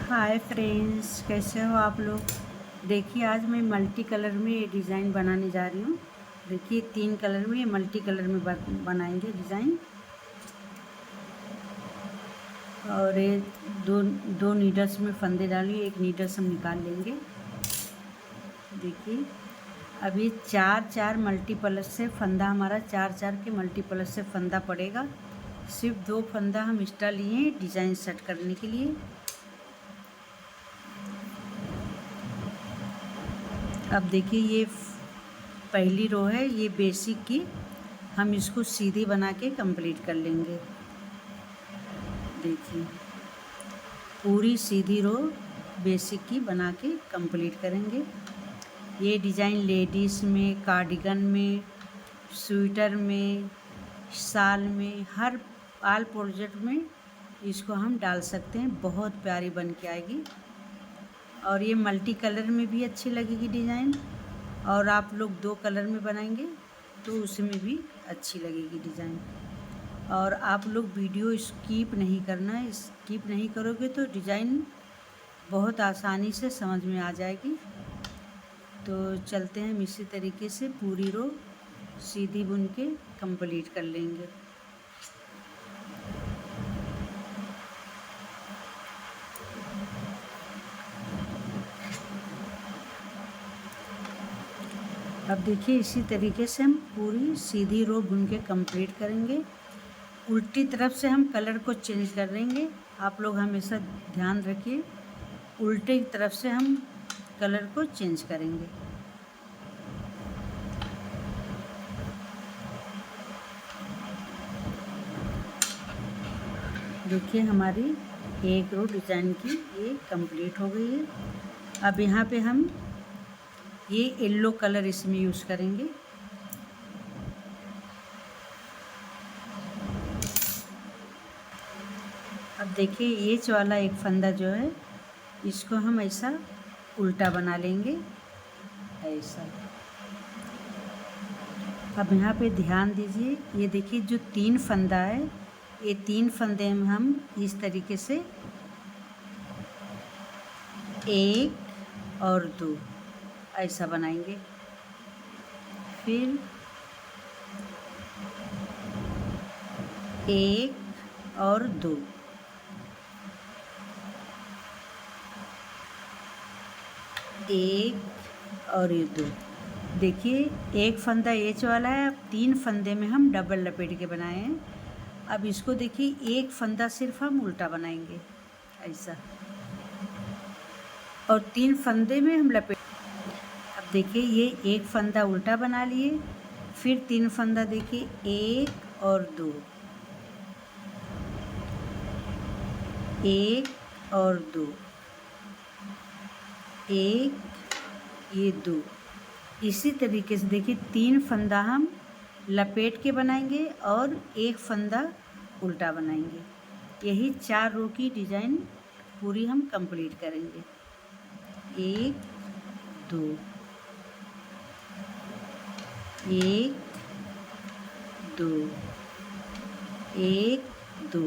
Hi friends, कैसे हो आप लोग। देखिए आज मैं मल्टी कलर में ये डिज़ाइन बनाने जा रही हूँ। देखिए 3 कलर में मल्टी कलर में बनाएंगे डिज़ाइन। और ये दो दो नीडल्स में फंदे डालिए, एक नीडल्स हम निकाल लेंगे। देखिए अब ये 4 मल्टीप्लस से फंदा, हमारा 4 के मल्टीप्लस से फंदा पड़ेगा। सिर्फ 2 फंदा हम एक्स्ट्रा लिए डिज़ाइन सेट करने के लिए। अब देखिए ये पहली रो है, ये बेसिक की, हम इसको सीधी बना के कंप्लीट कर लेंगे। देखिए पूरी सीधी रो बेसिक की बना के कंप्लीट करेंगे। ये डिज़ाइन लेडीज़ में, कार्डिगन में, स्वेटर में, शाल में, हर आल प्रोजेक्ट में इसको हम डाल सकते हैं। बहुत प्यारी बन के आएगी और ये मल्टी कलर में भी अच्छी लगेगी डिज़ाइन। और आप लोग 2 कलर में बनाएंगे तो उसमें भी अच्छी लगेगी डिज़ाइन। और आप लोग वीडियो स्किप नहीं करना है, स्किप नहीं करोगे तो डिज़ाइन बहुत आसानी से समझ में आ जाएगी। तो चलते हैं, हम इसी तरीके से पूरी रो सीधी बुन के कंप्लीट कर लेंगे। अब देखिए इसी तरीके से हम पूरी सीधी रो बुन के कंप्लीट करेंगे। उल्टी तरफ से हम कलर को चेंज कर देंगे। आप लोग हमेशा ध्यान रखिए, उल्टे तरफ से हम कलर को चेंज करेंगे। देखिए हमारी एक रो डिज़ाइन की ये कंप्लीट हो गई है। अब यहाँ पे हम ये येलो कलर इसमें यूज़ करेंगे। अब देखिए ये वाला एक फंदा जो है, इसको हम ऐसा उल्टा बना लेंगे, ऐसा। अब यहाँ पे ध्यान दीजिए, ये देखिए जो 3 फंदा है, ये 3 फंदे में हम इस तरीके से 1 और 2 ऐसा बनाएंगे। फिर 1 और 2, एक और ये 2। देखिए एक फंदा एच वाला है, अब 3 फंदे में हम डबल लपेट के बनाए हैं। अब इसको देखिए एक फंदा सिर्फ हम उल्टा बनाएंगे ऐसा, और 3 फंदे में हम लपेट। अब देखिए ये एक फंदा उल्टा बना लिए, फिर 3 फंदा देखिए 1 और 2, 1 और 2, 1, ये 2। इसी तरीके से देखिए 3 फंदा हम लपेट के बनाएंगे और एक फंदा उल्टा बनाएंगे। यही 4 रो की डिज़ाइन पूरी हम कंप्लीट करेंगे। 1 2, 1 2, 1 2,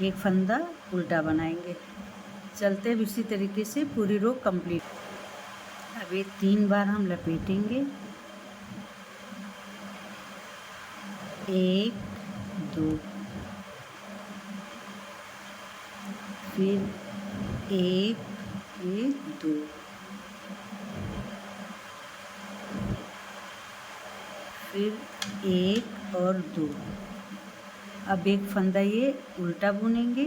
एक फंदा उल्टा बनाएंगे। चलते हैं इसी तरीके से पूरी रो कंप्लीट। अब ये 3 बार हम लपेटेंगे, 1 2, फिर 1 ये 2, फिर 1 और 2। अब एक फंदा ये उल्टा बुनेंगे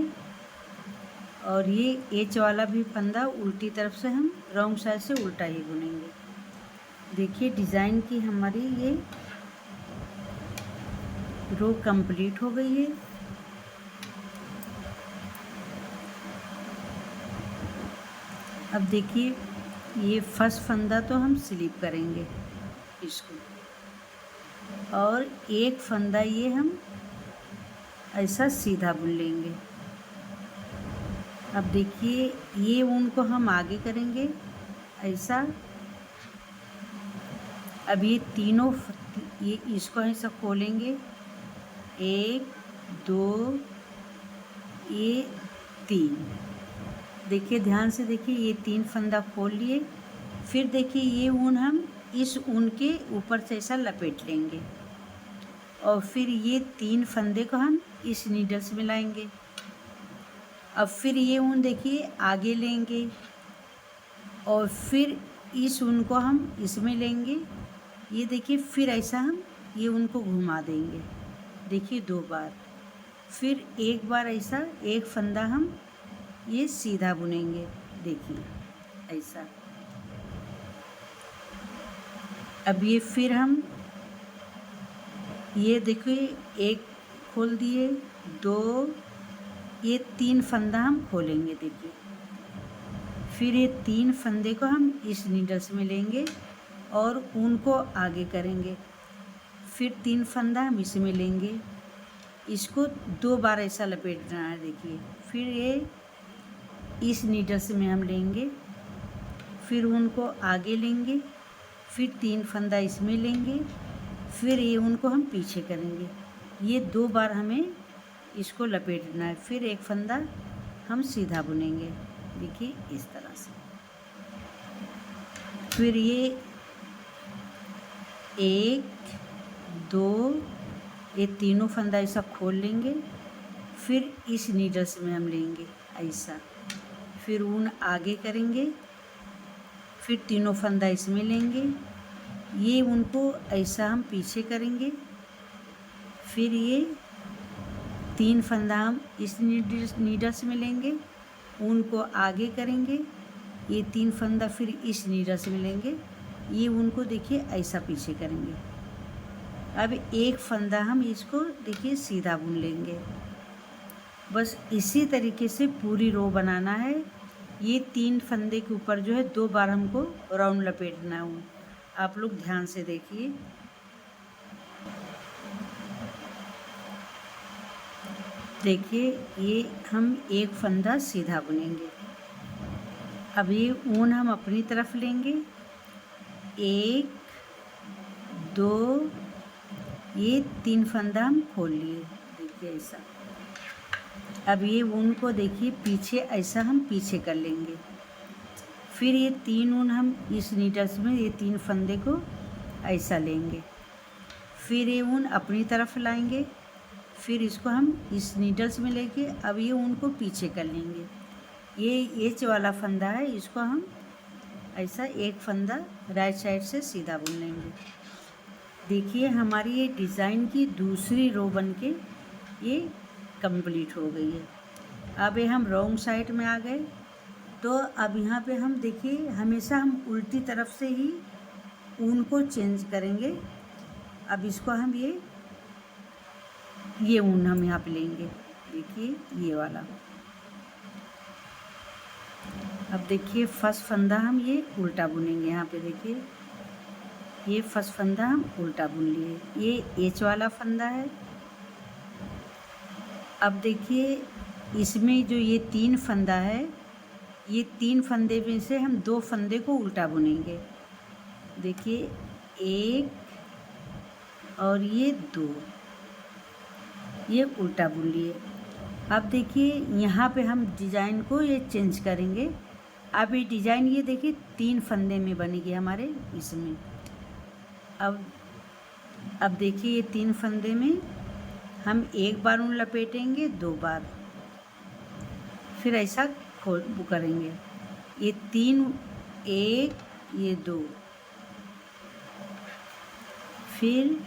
और ये एच वाला भी फंदा उल्टी तरफ से हम रॉन्ग साइड से उल्टा ही बुनेंगे। देखिए डिज़ाइन की हमारी ये रो कंप्लीट हो गई है। अब देखिए ये फर्स्ट फंदा तो हम स्लिप करेंगे इसको, और एक फंदा ये हम ऐसा सीधा बुन लेंगे। अब देखिए ये ऊन को हम आगे करेंगे ऐसा। अब ये तीनों ये इसको ऐसा खोलेंगे, 1 2, ये 3, देखिए ध्यान से देखिए, ये 3 फंदा खोल लिए। फिर देखिए ये ऊन हम इस ऊन के ऊपर से ऐसा लपेट लेंगे और फिर ये 3 फंदे को हम इस नीडल्स में लाएंगे। अब फिर ये ऊन देखिए आगे लेंगे और फिर इस ऊन को हम इसमें लेंगे। ये देखिए फिर ऐसा हम ये ऊन को घुमा देंगे, देखिए 2 बार। फिर एक बार ऐसा एक फंदा हम ये सीधा बुनेंगे, देखिए ऐसा। अब ये फिर हम ये देखिए एक खोल दिए, 2, ये 3 फंदा हम खोलेंगे, देखिए। फिर ये 3 फंदे को हम इस नीडल्स में लेंगे और ऊन को आगे करेंगे। फिर 3 फंदा हम इसमें लेंगे, इसको 2 बार ऐसा लपेटना है, देखिए। फिर ये इस नीडल्स में हम लेंगे, फिर ऊन को आगे लेंगे, फिर 3 फंदा इसमें लेंगे, फिर ये ऊन को हम पीछे करेंगे। ये 2 बार हमें इसको लपेटना है। फिर एक फंदा हम सीधा बुनेंगे, देखिए इस तरह से। फिर ये 1, 2, ये तीनों फंदा ऐसा खोल लेंगे। फिर इस नीडल्स में हम लेंगे ऐसा, फिर ऊन आगे करेंगे, फिर तीनों फंदा इसमें लेंगे, ये ऊन को ऐसा हम पीछे करेंगे। फिर ये 3 फंदा हम इस नीडल्स में लेंगे, ऊन को आगे करेंगे, ये 3 फंदा फिर इस नीडल्स में लेंगे, ये ऊन को देखिए ऐसा पीछे करेंगे। अब एक फंदा हम इसको देखिए सीधा बुन लेंगे। बस इसी तरीके से पूरी रो बनाना है। ये 3 फंदे के ऊपर जो है 2 बार हमको राउंड लपेटना है। आप लोग ध्यान से देखिए। देखिए ये हम एक फंदा सीधा बुनेंगे। अब ये ऊन हम अपनी तरफ लेंगे, 1, 2, ये 3 फंदा हम खोल लिए, देखिए ऐसा। अब ये ऊन को देखिए पीछे ऐसा हम पीछे कर लेंगे। फिर ये 3 ऊन हम इस नीडल्स में ये 3 फंदे को ऐसा लेंगे, फिर ये ऊन अपनी तरफ लाएंगे, फिर इसको हम इस नीडल्स में लेके अब ये ऊन को पीछे कर लेंगे। ये एच वाला फंदा है, इसको हम ऐसा एक फंदा राइट साइड से सीधा बुन लेंगे। देखिए हमारी ये डिज़ाइन की दूसरी रो बन के ये कंप्लीट हो गई है। अब ये हम रॉन्ग साइड में आ गए, तो अब यहाँ पे हम देखिए हमेशा हम उल्टी तरफ से ही ऊन को चेंज करेंगे। अब इसको हम ये ऊन हम यहाँ पे लेंगे, देखिए ये वाला। अब देखिए फर्स्ट फंदा हम ये उल्टा बुनेंगे, यहाँ पे देखिए ये फर्स्ट फंदा हम उल्टा बुन लिए, ये एच वाला फंदा है। अब देखिए इसमें जो ये 3 फंदा है, ये 3 फंदे में से हम 2 फंदे को उल्टा बुनेंगे, देखिए 1 और ये 2, ये उल्टा बुन लिए। अब देखिए यहाँ पे हम डिज़ाइन को ये चेंज करेंगे। अब ये डिज़ाइन ये देखिए 3 फंदे में बनेगी हमारे इसमें। अब देखिए ये 3 फंदे में हम एक बार ऊन लपेटेंगे, 2 बार, फिर ऐसा वो करेंगे। ये 3, 1, ये 2, फिर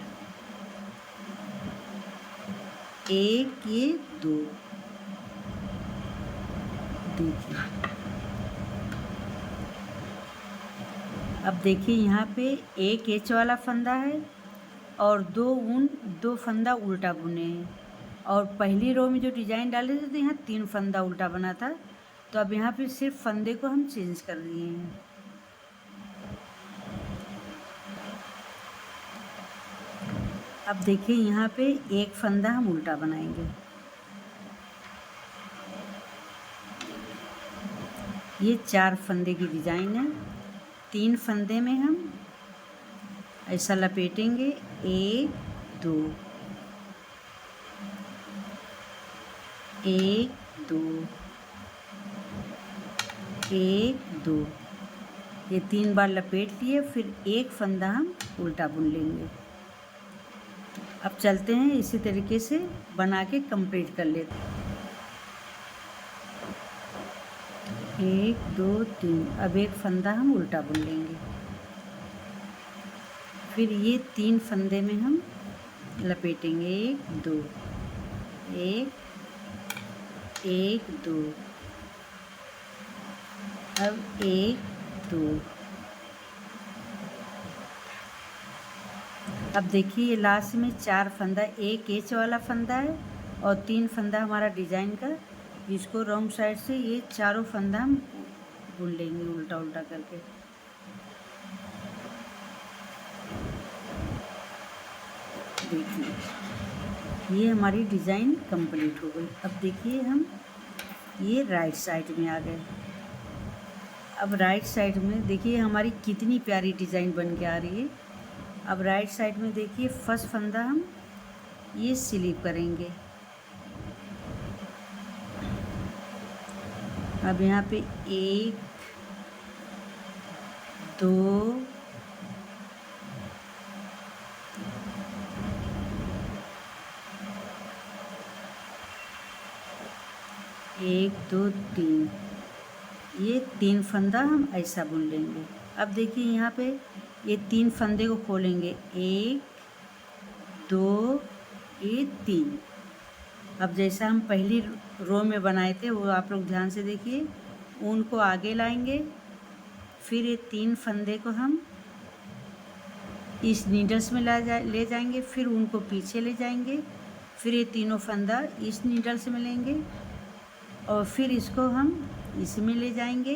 1, ये 2, देखिए। अब देखिए यहाँ पे एक एच वाला फंदा है और 2 फंदा उल्टा बुने हैं, और पहली रो में जो डिज़ाइन डाले थे तो यहाँ 3 फंदा उल्टा बना था, तो अब यहाँ पे सिर्फ फंदे को हम चेंज कर दिए हैं। अब देखिए यहाँ पे एक फंदा हम उल्टा बनाएंगे, ये 4 फंदे की डिज़ाइन है। 3 फंदे में हम ऐसा लपेटेंगे, 1, 2, 1, 2, एक, दो, ये 3 बार लपेट लिए, फिर एक फंदा हम उल्टा बुन लेंगे। अब चलते हैं, इसी तरीके से बना के कंप्लीट कर लेते हैं। 1, 2, 3, अब एक फंदा हम उल्टा बुन लेंगे, फिर ये 3 फंदे में हम लपेटेंगे। 1, 2, 1, 1, 2, अब 1, 2, अब देखिए ये लास्ट में 4 फंदा, एक एच वाला फंदा है और 3 फंदा हमारा डिजाइन का, इसको रॉन्ग साइड से ये चारों फंदा हम बुन लेंगे उल्टा उल्टा करके। देखिए ये हमारी डिज़ाइन कंप्लीट हो गई। अब देखिए हम ये राइट साइड में आ गए। अब राइट साइड में देखिए हमारी कितनी प्यारी डिज़ाइन बन के आ रही है। अब राइट साइड में देखिए फर्स्ट फंदा हम ये स्लिप करेंगे। अब यहाँ पे 1, 2, 1, 2, 3, ये 3 फंदा हम ऐसा बुन लेंगे। अब देखिए यहाँ पे ये 3 फंदे को खोलेंगे, 1, 2, ये 3। अब जैसा हम पहली रो में बनाए थे वो आप लोग ध्यान से देखिए, ऊन को आगे लाएंगे, फिर ये 3 फंदे को हम इस नीडल्स में ले जाएंगे, फिर ऊन को पीछे ले जाएंगे, फिर ये तीनों फंदा इस नीडल्स में लेंगे और फिर इसको हम इसमें ले जाएंगे।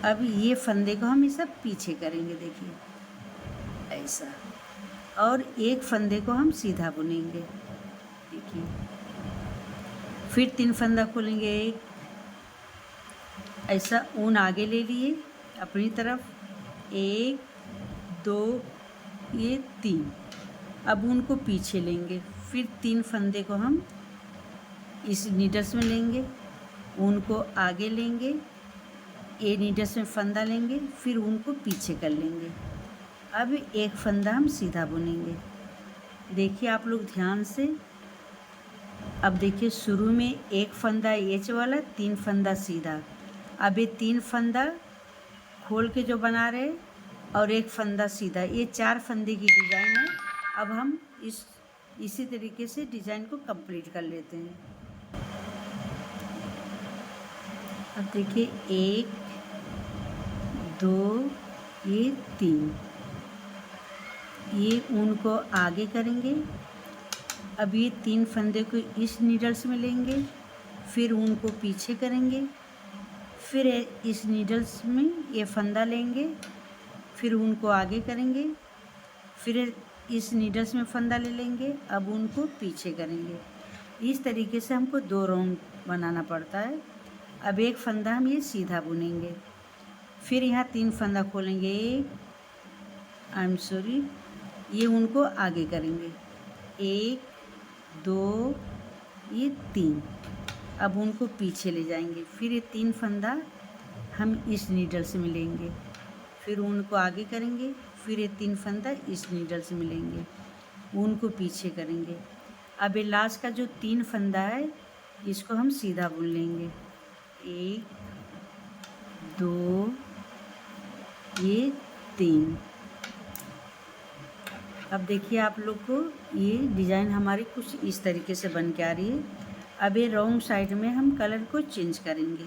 अब ये फंदे को हम इसे पीछे करेंगे, देखिए ऐसा, और एक फंदे को हम सीधा बुनेंगे। देखिए फिर 3 फंदा खोलेंगे, एक ऐसा ऊन आगे ले लिए अपनी तरफ, 1, 2, ये 3। अब ऊन को पीछे लेंगे, फिर 3 फंदे को हम इस नीडल्स में लेंगे, ऊन को आगे लेंगे, ए नीडल्स में फंदा लेंगे, फिर ऊन को पीछे कर लेंगे। अब एक फंदा हम सीधा बुनेंगे। देखिए आप लोग ध्यान से। अब देखिए शुरू में एक फंदा एच वाला, 3 फंदा सीधा। अब ये 3 फंदा खोल के जो बना रहे और एक फंदा सीधा, ये 4 फंदे की डिज़ाइन है। अब हम इसी तरीके से डिज़ाइन को कंप्लीट कर लेते हैं। अब देखिए 1, 2, ये 3, ये ऊन को आगे करेंगे। अब ये 3 फंदे को इस नीडल्स में लेंगे, फिर ऊन को पीछे करेंगे, फिर इस नीडल्स में ये फंदा लेंगे, फिर ऊन को आगे करेंगे, फिर इस नीडल्स में फंदा ले लेंगे, अब ऊन को पीछे करेंगे। इस तरीके से हमको 2 राउंड बनाना पड़ता है। अब एक फंदा हम ये सीधा बुनेंगे, फिर यहाँ 3 फंदा खोलेंगे, ये ऊन को आगे करेंगे, 1, 2, ये 3। अब उनको पीछे ले जाएंगे, फिर ये 3 फंदा हम इस नीडल्स में लेंगे, फिर ऊन को आगे करेंगे, फिर ये 3 फंदा इस नीडल्स में लेंगे, ऊन को पीछे करेंगे। अब ये लास्ट का जो 3 फंदा है इसको हम सीधा बुन लेंगे, 1, 2, ये 3। अब देखिए आप लोग को ये डिज़ाइन हमारी कुछ इस तरीके से बन के आ रही है। अब ये रॉन्ग साइड में हम कलर को चेंज करेंगे।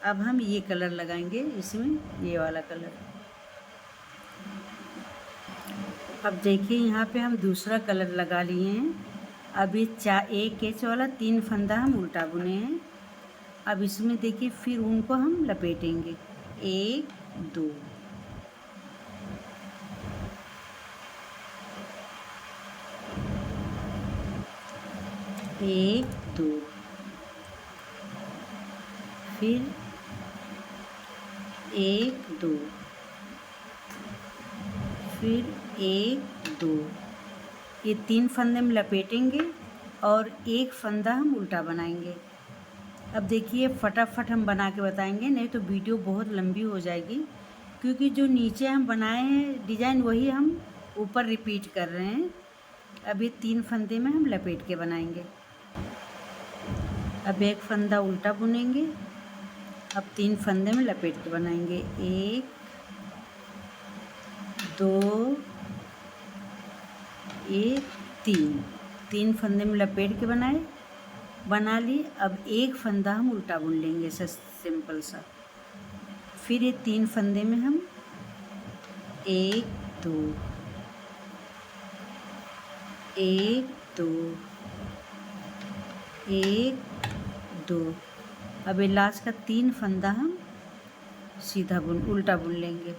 अब हम ये कलर लगाएंगे इसमें, ये वाला कलर। अब देखिए यहाँ पे हम दूसरा कलर लगा लिए हैं। अब ये एक कैच वाला 3 फंदा हम उल्टा बुने हैं। अब इसमें देखिए फिर उनको हम लपेटेंगे, 1, 2, एक, 2, फिर 1, 2, फिर 1, 2, ये 3 फंदे में लपेटेंगे और एक फंदा हम उल्टा बनाएंगे। अब देखिए फटाफट हम बना के बताएंगे, नहीं तो वीडियो बहुत लंबी हो जाएगी, क्योंकि जो नीचे हम बनाए हैं डिज़ाइन वही हम ऊपर रिपीट कर रहे हैं। अब ये 3 फंदे में हम लपेट के बनाएंगे। अब एक फंदा उल्टा बुनेंगे, अब 3 फंदे में लपेट के बनाएंगे। 1 2 1 3 फंदे में लपेट के बना ली। अब एक फंदा हम उल्टा बुन लेंगे, सिंपल सा। फिर ये 3 फंदे में हम 1 2 1 2 1 2। अब ये लास्ट का 3 फंदा हम सीधा उल्टा बुन लेंगे।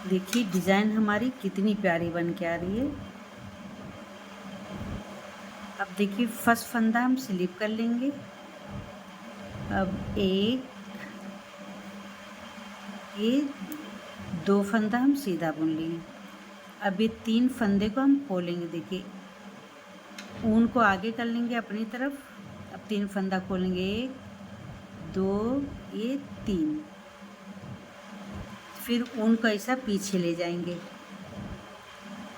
देखिए डिज़ाइन हमारी कितनी प्यारी बन के आ रही है। अब देखिए फर्स्ट फंदा हम स्लिप कर लेंगे। अब ये 2 फंदा हम सीधा बुन लेंगे। अब ये 3 फंदे को हम खोलेंगे। देखिए ऊन को आगे कर लेंगे अपनी तरफ। अब 3 फंदा खोलेंगे, 1 2 ये 3। फिर ऊन को ऐसा पीछे ले जाएंगे।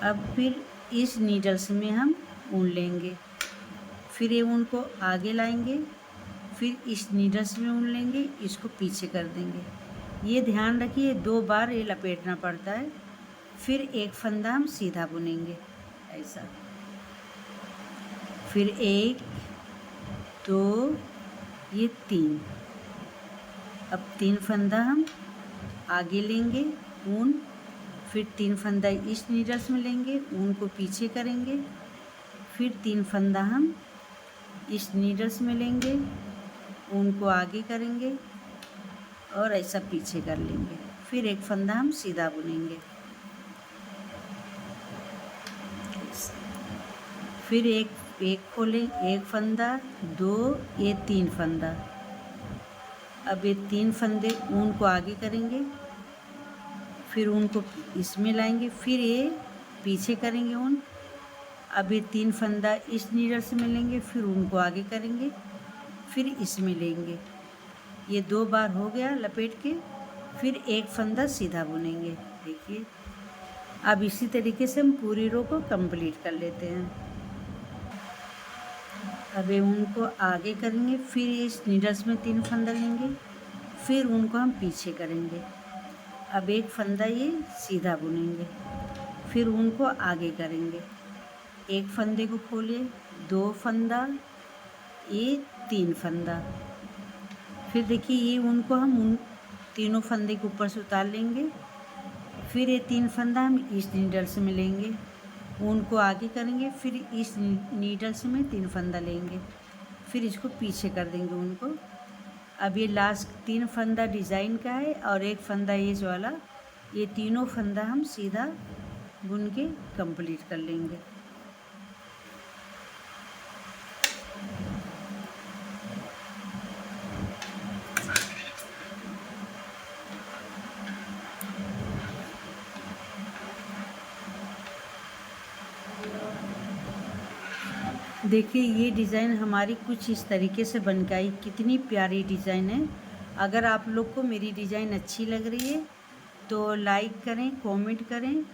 अब फिर इस नीडल्स में हम ऊन लेंगे, फिर ये ऊन को आगे लाएंगे, फिर इस नीडल्स में ऊन लेंगे, इसको पीछे कर देंगे। ये ध्यान रखिए 2 बार ये लपेटना पड़ता है। फिर एक फंदा हम सीधा बुनेंगे ऐसा। फिर 1 2 ये 3। अब 3 फंदा हम आगे लेंगे ऊन, फिर 3 फंदा इस नीडल्स में लेंगे, ऊन को पीछे करेंगे, फिर 3 फंदा हम इस नीडल्स में लेंगे, ऊन को आगे करेंगे और ऐसा पीछे कर लेंगे। फिर एक फंदा हम सीधा बुनेंगे। फिर एक खोलें, एक फंदा 2 ये 3 फंदा। अब ये 3 फंदे ऊन को आगे करेंगे, फिर ऊन को इसमें लाएंगे, फिर ये पीछे करेंगे ऊन। अब ये 3 फंदा इस नीडल से मिलेंगे, फिर ऊन को आगे करेंगे, फिर इसमें लेंगे। ये 2 बार हो गया लपेट के। फिर एक फंदा सीधा बुनेंगे। देखिए अब इसी तरीके से हम पूरी रो को कंप्लीट कर लेते हैं। अब ये ऊन को आगे करेंगे, फिर इस नीडल्स में 3 फंदा लेंगे, फिर ऊन को हम पीछे करेंगे। अब एक फंदा ये सीधा बुनेंगे, फिर ऊन को आगे करेंगे, एक फंदे को खोले, 2 फंदा ये 3 फंदा। फिर देखिए ये ऊन को हम उन तीनों फंदे के ऊपर से उतार लेंगे, फिर ये 3 फंदा हम इस नीडल्स में लेंगे, ऊन को आगे करेंगे, फिर इस नीडल्स में 3 फंदा लेंगे, फिर इसको पीछे कर देंगे ऊन को। अब ये लास्ट 3 फंदा डिज़ाइन का है और एक फंदा ये वाला, ये तीनों फंदा हम सीधा बुन के कंप्लीट कर लेंगे। देखिए ये डिज़ाइन हमारी कुछ इस तरीके से बन के आई। कितनी प्यारी डिज़ाइन है। अगर आप लोग को मेरी डिज़ाइन अच्छी लग रही है तो लाइक करें, कमेंट करें।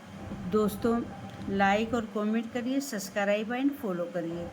दोस्तों लाइक और कमेंट करिए, सब्सक्राइब एंड फॉलो करिए।